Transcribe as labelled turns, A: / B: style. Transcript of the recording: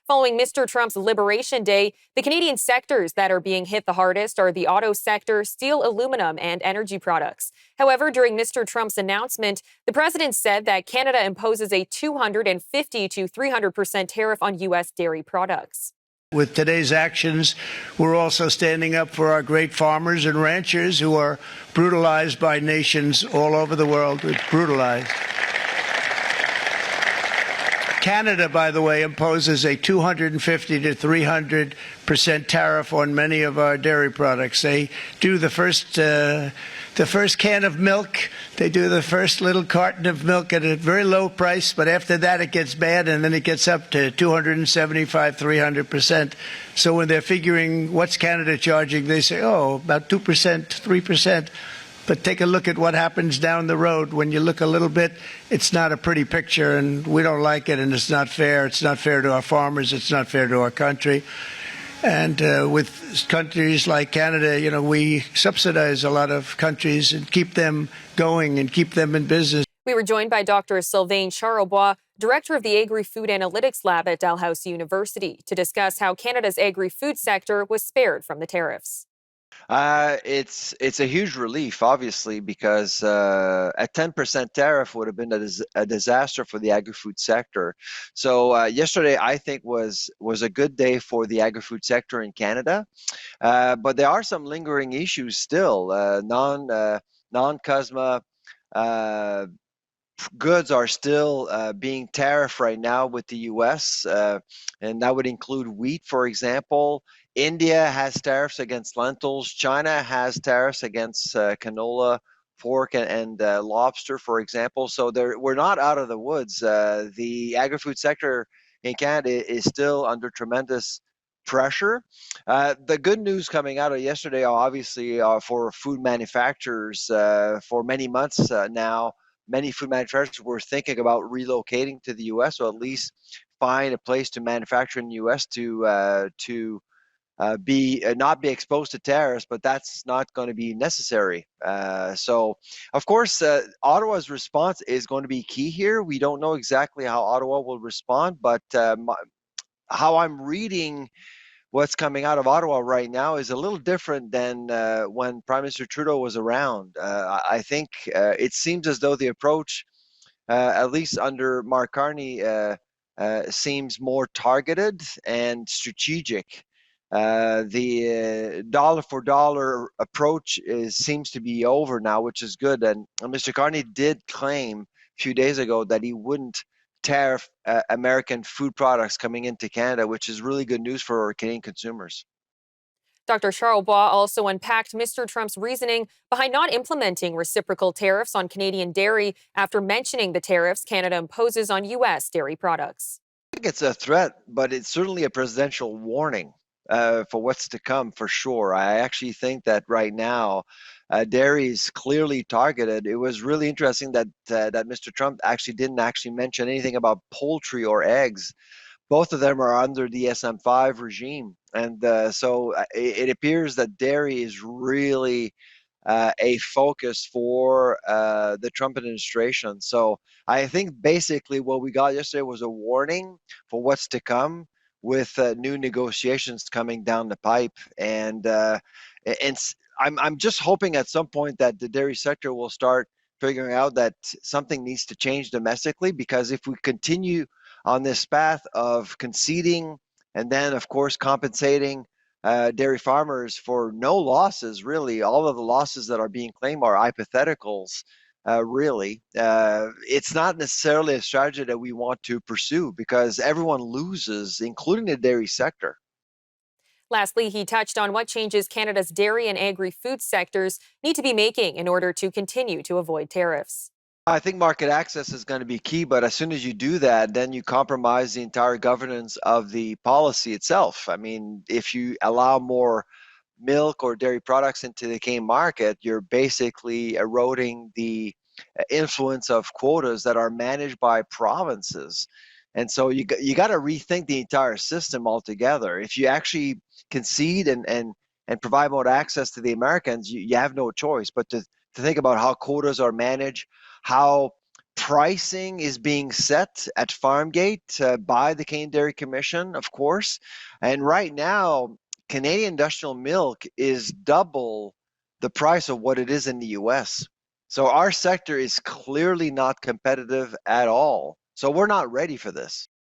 A: Following Mr. Trump's Liberation Day, the Canadian sectors that are being hit the hardest are the auto sector, steel, aluminum, and energy products. However, during Mr. Trump's announcement, the president said that Canada imposes a 250 to 300% tariff on U.S. dairy products.
B: With today's actions, we're also standing up for our great farmers and ranchers who are brutalized by nations all over the world. It's brutalized. Canada, by the way, imposes a 250 to 300% tariff on many of our dairy products. They do the first can of milk. They do the first little carton of milk at a very low price, but after that it gets bad, and then it gets up to 275, 300%. So when they're figuring what's Canada charging, they say, oh, about 2%, 3%. But take a look at what happens down the road. When you look a little bit, it's not a pretty picture, and we don't like it, and it's not fair. It's not fair to our farmers. It's not fair to our country. And with countries like Canada, you know, we subsidize a lot of countries and keep them going and keep them in business.
A: We were joined by Dr. SylvaiN Charlebois, director of the Agri-Food Analytics Lab at Dalhousie University, to discuss how Canada's agri-food sector was spared from the tariffs.
C: It's a huge relief, obviously, because a 10% tariff would have been a disaster for the agri-food sector. So yesterday, I think, was a good day for the agri-food sector in Canada. But there are some lingering issues still. Non-CUSMA goods are still being tariffed right now with the U.S., and that would include wheat, for example. India has tariffs against lentils. China has tariffs against canola, pork, and lobster, for example. So we're not out of the woods. The agri-food sector in Canada is still under tremendous pressure. The good news coming out of yesterday, obviously, for food manufacturers, for many months now, many food manufacturers were thinking about relocating to the U.S., or at least find a place to manufacture in the U.S. to not be exposed to tariffs, but that's not going to be necessary. So, of course, Ottawa's response is going to be key here. We don't know exactly how Ottawa will respond, but how I'm reading what's coming out of Ottawa right now is a little different than when Prime Minister Trudeau was around. I think it seems as though the approach, at least under Mark Carney, seems more targeted and strategic. The dollar for dollar approach seems to be over now, which is good. And Mr. Carney did claim a few days ago that he wouldn't tariff American food products coming into Canada, which is really good news for Canadian consumers.
A: Dr. Charlebois also unpacked Mr. Trump's reasoning behind not implementing reciprocal tariffs on Canadian dairy after mentioning the tariffs Canada imposes on U.S. dairy products.
C: I think it's a threat, but it's certainly a presidential warning for what's to come, for sure. I actually think that right now, dairy is clearly targeted. It was really interesting that Mr. Trump didn't mention anything about poultry or eggs. Both of them are under the SM5 regime, and so it appears that dairy is really a focus for the Trump administration. So I think basically what we got yesterday was a warning for what's to come, with new negotiations coming down the pipe, and I'm just hoping at some point that the dairy sector will start figuring out that something needs to change domestically, because if we continue on this path of conceding and then, of course, compensating dairy farmers for no losses, really, all of the losses that are being claimed are hypotheticals. Really, it's not necessarily a strategy that we want to pursue, because everyone loses, including the dairy sector.
A: Lastly, he touched on what changes Canada's dairy and agri-food sectors need to be making in order to continue to avoid tariffs.
C: I think market access is going to be key, but as soon as you do that, then you compromise the entire governance of the policy itself. I mean, if you allow more milk or dairy products into the Canadian market, you're basically eroding the influence of quotas that are managed by provinces. And so you got to rethink the entire system altogether. If you actually concede and provide more access to the Americans, you have no choice but to think about how quotas are managed, how pricing is being set at Farmgate by the Canadian Dairy Commission, of course. And right now, Canadian industrial milk is double the price of what it is in the US. So our sector is clearly not competitive at all. So we're not ready for this.